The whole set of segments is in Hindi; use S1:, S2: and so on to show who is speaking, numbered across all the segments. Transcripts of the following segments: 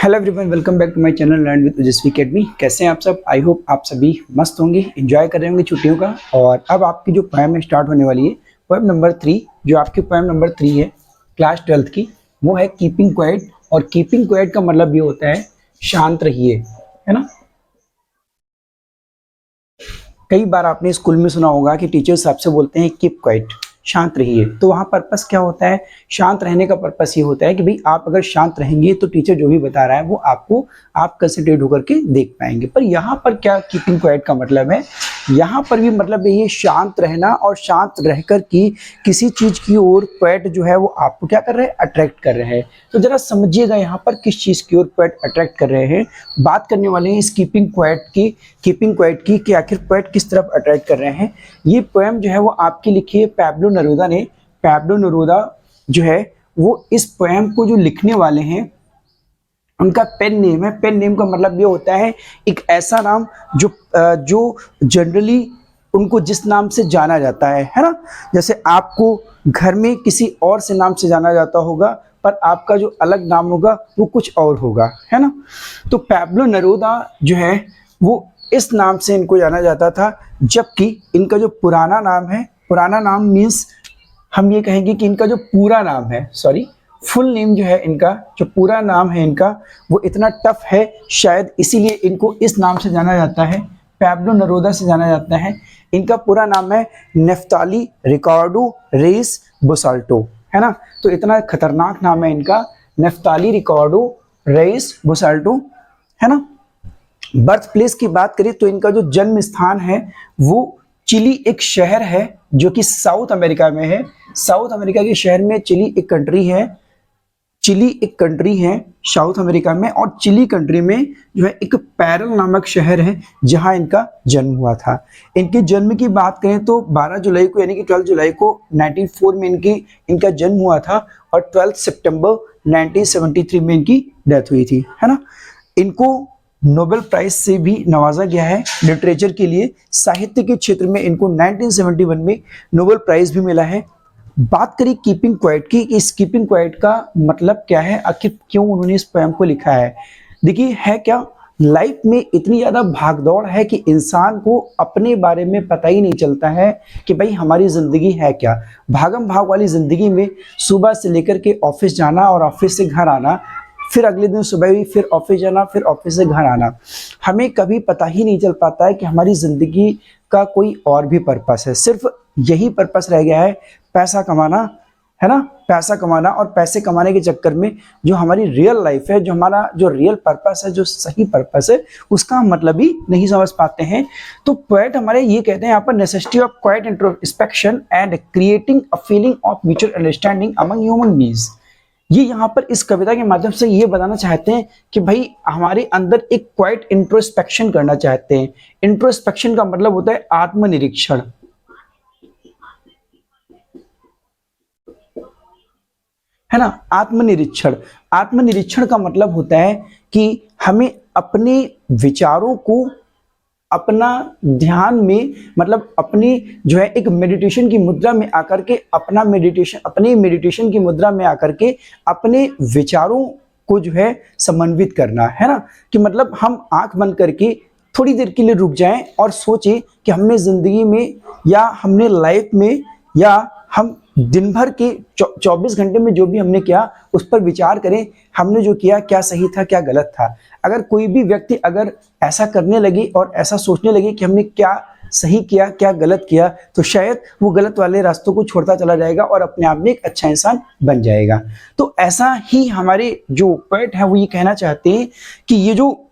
S1: Hello everyone, welcome back to my channel learn with Ojaswi academy. कैसे हैं आप सब? आई होप आप सभी मस्त होंगे, एंजॉय कर रहे होंगे छुट्टियों का। और अब आपकी जो पोएम है स्टार्ट होने वाली है, पोएम नंबर 3। जो आपकी पोएम नंबर 3 है क्लास 12th की, वो है कीपिंग क्वाइट। और कीपिंग क्वाइट का मतलब ये होता है शांत रहिए, है ना। कई बार आपने स्कूल में सुना होगा कि टीचर्स आपसे बोलते हैं कीप क्वाइट, शांत रहिए। तो वहाँ पर्पस क्या होता है? शांत रहने का पर्पस ये होता है कि भाई आप अगर शांत रहेंगे तो टीचर जो भी बता रहा है वो आपको आप कंसंट्रेट होकर के देख पाएंगे। पर यहाँ पर क्या कीपिंग क्वाइट का मतलब है? यहाँ पर भी मतलब ये शांत रहना, और शांत रहकर की किसी चीज की ओर क्वाइट जो है वो आपको क्या कर रहे हैं? अट्रैक्ट कर रहे हैं। तो जरा समझिएगा यहाँ पर किस चीज की ओर क्वाइट अट्रैक्ट कर रहे हैं। बात करने वाले हैं इस कीपिंग क्वाइट की कि आखिर क्वाइट किस तरफ अट्रैक्ट कर रहे हैं। ये पोएम जो है वो आपकी लिखी है पैब्लो नेरुदा ने। पैब्लो नेरुदा जो है वो इस पोएम को जो लिखने वाले हैं उनका पेन नेम है। पेन नेम का मतलब ये होता है एक ऐसा नाम जो जनरली उनको जिस नाम से जाना जाता है ना। जैसे आपको घर में किसी और से नाम से जाना जाता होगा, पर आपका जो अलग नाम होगा वो कुछ और होगा, है ना। तो पैब्लो नेरुदा जो है वो इस नाम से इनको जाना जाता था, जबकि इनका जो पुराना नाम मीन्स हम ये कहेंगे कि इनका जो पूरा नाम है, सॉरी फुल नेम जो है इनका, जो पूरा नाम है इनका वो इतना टफ है, शायद इसीलिए इनको इस नाम से जाना जाता है, पैब्लो नेरुदा से जाना जाता है। इनका पूरा नाम है नेफ्ताली रिकार्डो रेस बुसाल्टो, है ना। तो इतना खतरनाक नाम है इनका, नेफ्ताली रिकार्डो रेस बुसाल्टो, है ना। बर्थ प्लेस की बात करें तो इनका जो जन्म स्थान है वो चिली एक शहर है जो कि साउथ अमेरिका में है। साउथ अमेरिका के शहर में चिली एक कंट्री है साउथ अमेरिका में। और चिली कंट्री में जो है एक पैरल नामक शहर है जहां इनका जन्म हुआ था। इनके जन्म की बात करें तो 12 जुलाई को यानी कि 12 जुलाई को 1904 में इनका जन्म हुआ था, और 12 सितंबर 1973 में इनकी डेथ हुई थी, है ना। इनको नोबेल प्राइज से भी नवाजा गया है लिटरेचर के लिए। साहित्य के क्षेत्र में इनको 1971 में नोबेल प्राइज भी मिला है। बात करें कीपिंग क्वाइट की, इस कीपिंग क्वाइट का मतलब क्या है, आखिर क्यों उन्होंने इस पोएम को लिखा है। देखिए है क्या, लाइफ में इतनी ज़्यादा भागदौड़ है कि इंसान को अपने बारे में पता ही नहीं चलता है कि भाई हमारी ज़िंदगी है क्या। भागम भाग वाली ज़िंदगी में सुबह से लेकर के ऑफिस जाना और ऑफिस से घर आना, फिर अगले दिन सुबह भी फिर ऑफिस जाना, फिर ऑफिस से घर आना, हमें कभी पता ही नहीं चल पाता है कि हमारी ज़िंदगी का कोई और भी पर्पस है। सिर्फ यही पर्पस रह गया है पैसा कमाना, है ना। पैसा कमाना, और पैसे कमाने के चक्कर में जो हमारी रियल लाइफ है, जो हमारा जो रियल पर्पस है, जो सही पर्पस है, उसका हम मतलब ही नहीं समझ पाते हैं। तो पोएट हमारे ये कहते हैं यहाँ पर, necessity of quite introspection and creating a feeling of mutual understanding among human beings. ये यहाँ पर इस कविता के माध्यम से ये बताना चाहते हैं कि भाई हमारे अंदर एक क्वाइट इंट्रोस्पेक्शन करना चाहते हैं। इंट्रोस्पेक्शन का मतलब होता है आत्मनिरीक्षण, है ना। आत्मनिरीक्षण का मतलब होता है कि हमें अपने विचारों को अपना ध्यान में, मतलब अपनी जो है एक मेडिटेशन की मुद्रा में आकर के अपने मेडिटेशन की मुद्रा में आकर के अपने विचारों को जो है समन्वित करना, है ना। कि मतलब हम आंख बंद करके थोड़ी देर के लिए रुक जाएं और सोचें कि हमने जिंदगी में या हमने लाइफ में या हम दिन भर के 24 घंटे में जो भी हमने किया उस पर विचार करें, हमने जो किया क्या सही था क्या गलत था। अगर कोई भी व्यक्ति अगर ऐसा करने लगे और ऐसा सोचने लगे कि हमने क्या सही किया क्या गलत किया, तो शायद वो गलत वाले रास्तों को छोड़ता चला जाएगा और अपने आप में एक अच्छा इंसान बन जाएगा। तो ऐसा ही हमारे जो पोएट है वो ये कहना चाहते हैं कि ये जो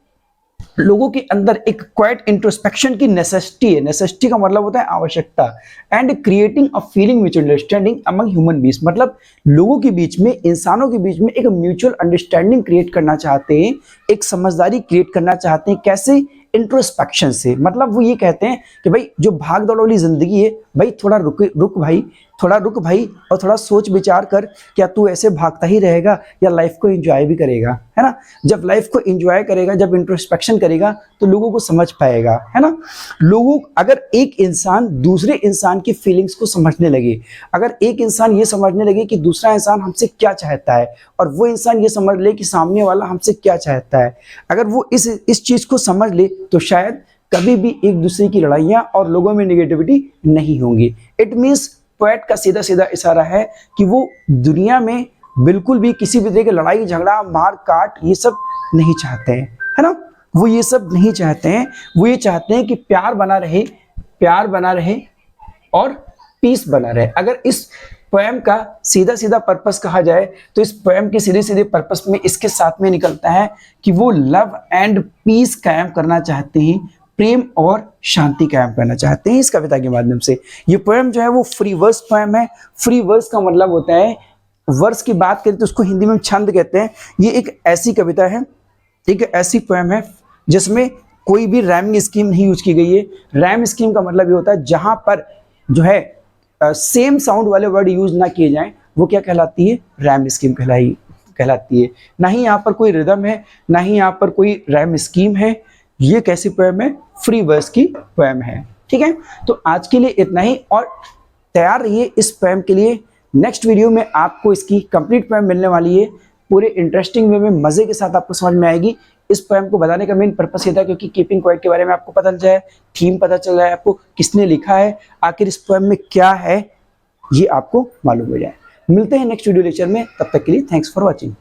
S1: लोगों के अंदर एक क्वाइट इंट्रोस्पेक्शन की नेसेसिटी है, नेसेसिटी का मतलब होता है आवश्यकता, and creating a feeling mutual understanding among human beings, मतलब लोगों के बीच में, इंसानों के बीच में एक म्यूचुअल अंडरस्टैंडिंग क्रिएट करना चाहते हैं, एक समझदारी क्रिएट करना चाहते हैं। कैसे? इंट्रोस्पेक्शन से। मतलब वो ये कहते हैं कि भाई जो भाग दौड़ वाली जिंदगी है, भाई थोड़ा रुक भाई, थोड़ा रुक भाई और थोड़ा सोच विचार कर, क्या तू ऐसे भागता ही रहेगा या लाइफ को एंजॉय भी करेगा, है ना। जब लाइफ को एंजॉय करेगा, जब इंट्रोस्पेक्शन करेगा तो लोगों को समझ पाएगा, है ना। लोगों अगर एक इंसान दूसरे इंसान की फीलिंग्स को समझने लगे, अगर एक इंसान ये समझने लगे कि दूसरा इंसान हमसे क्या चाहता है और वो इंसान ये समझ ले कि सामने वाला हमसे क्या चाहता है, अगर वो इस चीज को समझ ले तो शायद कभी भी एक दूसरे की लड़ाइयाँ और लोगों में निगेटिविटी नहीं होंगी। इट मीन्स पोएट का सीधा सीधा इशारा है कि वो दुनिया में बिल्कुल भी किसी भी तरह की लड़ाई झगड़ा मार काट ये सब नहीं चाहते हैं, है ना। वो ये सब नहीं चाहते हैं, वो ये चाहते हैं कि प्यार बना रहे और पीस बना रहे। अगर इस पोएम का सीधा सीधा पर्पस कहा जाए तो इस पोएम के सीधे सीधे पर्पस में इसके साथ में निकलता है कि वो लव एंड पीस कायम करना चाहते हैं, प्रेम और शांति कायम करना चाहते हैं इस कविता के माध्यम से। ये पोएम जो है वो फ्री वर्स पोएम है। फ्री वर्स का मतलब होता है, वर्स की बात करें तो उसको हिंदी में छंद कहते हैं। ये एक ऐसी कविता है, एक ऐसी पोएम है जिसमें कोई भी रैमिंग स्कीम नहीं यूज की गई है। रैम स्कीम का मतलब ये होता है जहां पर जो है सेम साउंड वाले वर्ड यूज ना किए जाएं, वो क्या कहलाती है, रैम स्कीम कहलाती है। ना ही यहाँ पर कोई रिदम है, ना ही यहाँ पर कोई रैम स्कीम है। ये कैसी पोएम है, फ्री वर्स की पोएम है। ठीक है, तो आज के लिए इतना ही और तैयार रहिए इस पोएम के लिए। नेक्स्ट वीडियो में आपको इसकी कंप्लीट पोएम मिलने वाली है, पूरे इंटरेस्टिंग वे में मजे के साथ आपको समझ में आएगी। इस पोएम को बताने का मेन पर्पस ये था क्योंकि कीपिंग क्वाइट के बारे में आपको पता चल जाए, थीम पता चल जाए, आपको किसने लिखा है, आखिर इस पोएम में क्या है ये आपको मालूम हो जाए। मिलते हैं नेक्स्ट वीडियो लेक्चर में, तब तक के लिए थैंक्स फॉर वॉचिंग।